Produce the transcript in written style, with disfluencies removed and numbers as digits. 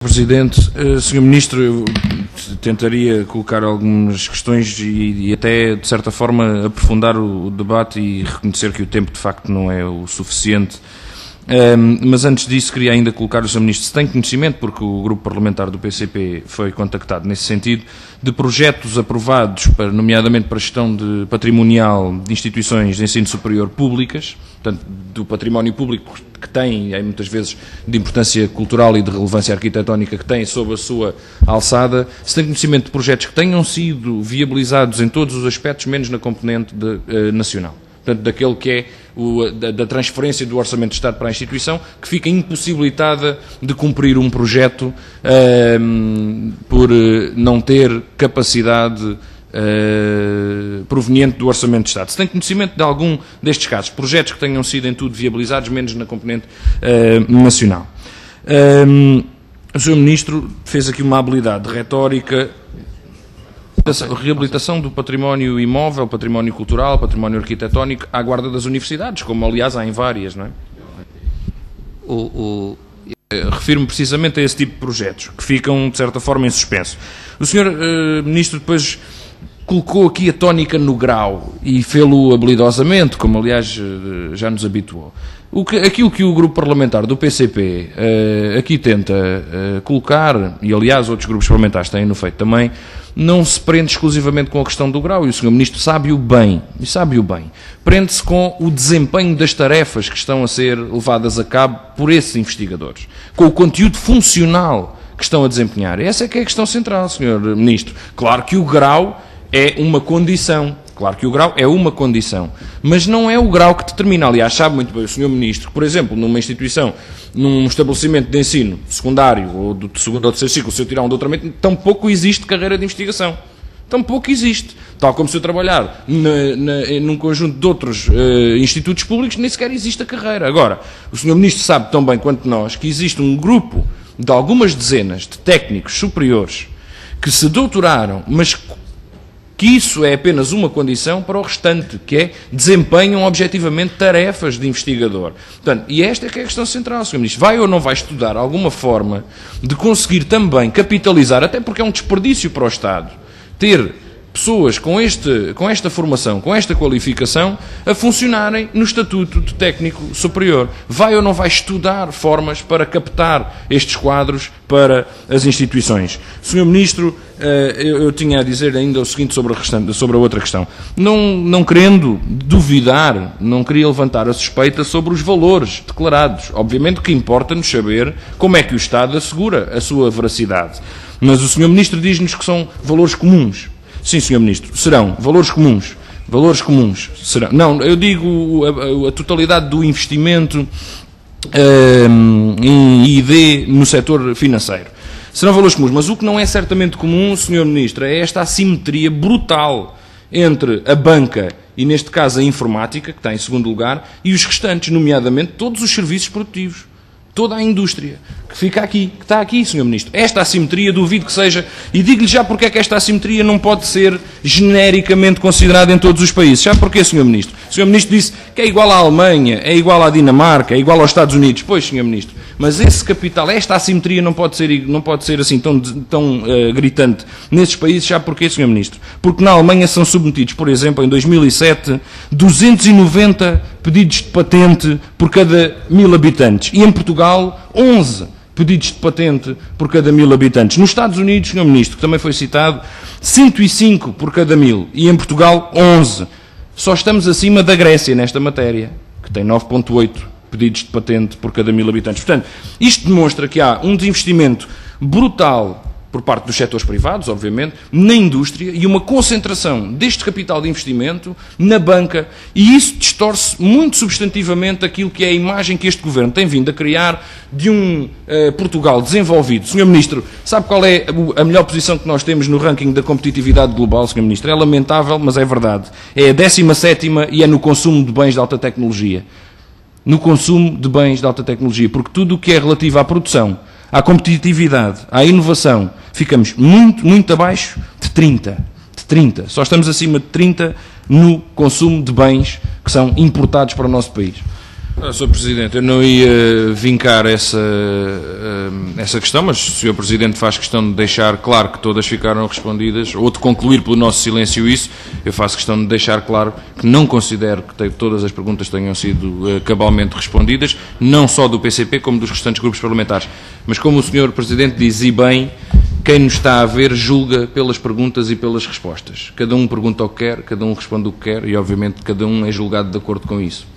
Presidente, Sr. Ministro, eu tentaria colocar algumas questões e até, de certa forma, aprofundar o debate e reconhecer que o tempo, de facto, não é o suficiente. Mas antes disso queria ainda colocar o Sr. Ministro, se tem conhecimento, porque o grupo parlamentar do PCP foi contactado nesse sentido, de projetos aprovados, nomeadamente para a gestão patrimonial de instituições de ensino superior públicas, portanto, do património público que tem, muitas vezes de importância cultural e de relevância arquitetónica que tem sob a sua alçada, se tem conhecimento de projetos que tenham sido viabilizados em todos os aspectos, menos na componente nacional. Portanto, daquele que é da transferência do Orçamento de Estado para a instituição, que fica impossibilitada de cumprir um projeto por não ter capacidade proveniente do Orçamento de Estado. Se tem conhecimento de algum destes casos, projetos que tenham sido em tudo viabilizados, menos na componente nacional. O Sr. Ministro fez aqui uma habilidade retórica. Reabilitação do património imóvel, património cultural, património arquitetónico à guarda das universidades, como aliás há em várias, não é? Refiro-me precisamente a esse tipo de projetos, que ficam, de certa forma, em suspenso. O Sr. Ministro depois colocou aqui a tónica no grau e fê-lo habilidosamente, como aliás já nos habituou. Aquilo que o grupo parlamentar do PCP aqui tenta colocar, e aliás outros grupos parlamentares têm-no feito também, não se prende exclusivamente com a questão do grau, e o Sr. Ministro sabe-o bem, prende-se com o desempenho das tarefas que estão a ser levadas a cabo por esses investigadores, com o conteúdo funcional que estão a desempenhar. Essa é que é a questão central, Sr. Ministro. Claro que o grau é uma condição, mas não é o grau que determina. Aliás, sabe muito bem o Sr. Ministro que, por exemplo, numa instituição, num estabelecimento de ensino secundário ou do segundo ou terceiro ciclo, se eu tirar um doutoramento, tampouco existe carreira de investigação. Tampouco existe. Tal como se eu trabalhar num conjunto de outros institutos públicos, nem sequer existe a carreira. Agora, o Sr. Ministro sabe tão bem quanto nós que existe um grupo de algumas dezenas de técnicos superiores que se doutoraram, mas que isso é apenas uma condição para o restante, que é desempenham objetivamente tarefas de investigador. Portanto, e esta é que é a questão central, Sr. Ministro. Vai ou não vai estudar alguma forma de conseguir também capitalizar, até porque é um desperdício para o Estado, ter pessoas com esta formação, com esta qualificação, a funcionarem no estatuto de técnico superior? Vai ou não vai estudar formas para captar estes quadros para as instituições? Sr. Ministro, eu tinha a dizer ainda o seguinte sobre a outra questão. Não querendo duvidar, não queria levantar a suspeita sobre os valores declarados. Obviamente que importa-nos saber como é que o Estado assegura a sua veracidade. Mas o Sr. Ministro diz-nos que são valores comuns. Sim, Sr. Ministro, serão valores comuns. Valores comuns serão. Não, eu digo a totalidade do investimento em ID no setor financeiro. Serão valores comuns, mas o que não é certamente comum, Sr. Ministro, é esta assimetria brutal entre a banca e, neste caso, a informática, que está em segundo lugar, e os restantes, nomeadamente todos os serviços produtivos. Toda a indústria que fica aqui, que está aqui, Sr. Ministro. Esta assimetria, duvido que seja, e digo-lhe já porque é que esta assimetria não pode ser genericamente considerada em todos os países. Já porquê, Sr. Ministro? O Sr. Ministro disse que é igual à Alemanha, é igual à Dinamarca, é igual aos Estados Unidos. Pois, Sr. Ministro, mas esse capital, esta assimetria não pode ser assim tão gritante nesses países. Já porquê, Sr. Ministro? Porque na Alemanha são submetidos, por exemplo, em 2007, 290 pedidos de patente por cada 1000 habitantes. E em Portugal, 11 pedidos de patente por cada 1000 habitantes. Nos Estados Unidos, Sr. Ministro, que também foi citado, 105 por cada 1000. E em Portugal, 11. Só estamos acima da Grécia nesta matéria, que tem 9,8 pedidos de patente por cada 1000 habitantes. Portanto, isto demonstra que há um desinvestimento brutal por parte dos setores privados, obviamente, na indústria e uma concentração deste capital de investimento na banca, e isso distorce muito substantivamente aquilo que é a imagem que este Governo tem vindo a criar de um Portugal desenvolvido. Sr. Ministro, sabe qual é a melhor posição que nós temos no ranking da competitividade global, Sr. Ministro? É lamentável, mas é verdade. É a 17ª e é no consumo de bens de alta tecnologia. No consumo de bens de alta tecnologia, porque tudo o que é relativo à produção, à competitividade, à inovação, ficamos muito abaixo de 30. Só estamos acima de 30 no consumo de bens que são importados para o nosso país. Sr. Presidente, eu não ia vincar essa questão, mas o Sr. Presidente faz questão de deixar claro que todas ficaram respondidas, ou de concluir pelo nosso silêncio isso, eu faço questão de deixar claro que não considero que todas as perguntas tenham sido cabalmente respondidas, não só do PCP como dos restantes grupos parlamentares. Mas como o Sr. Presidente diz e bem, quem nos está a ver julga pelas perguntas e pelas respostas. Cada um pergunta o que quer, cada um responde o que quer e, obviamente, cada um é julgado de acordo com isso.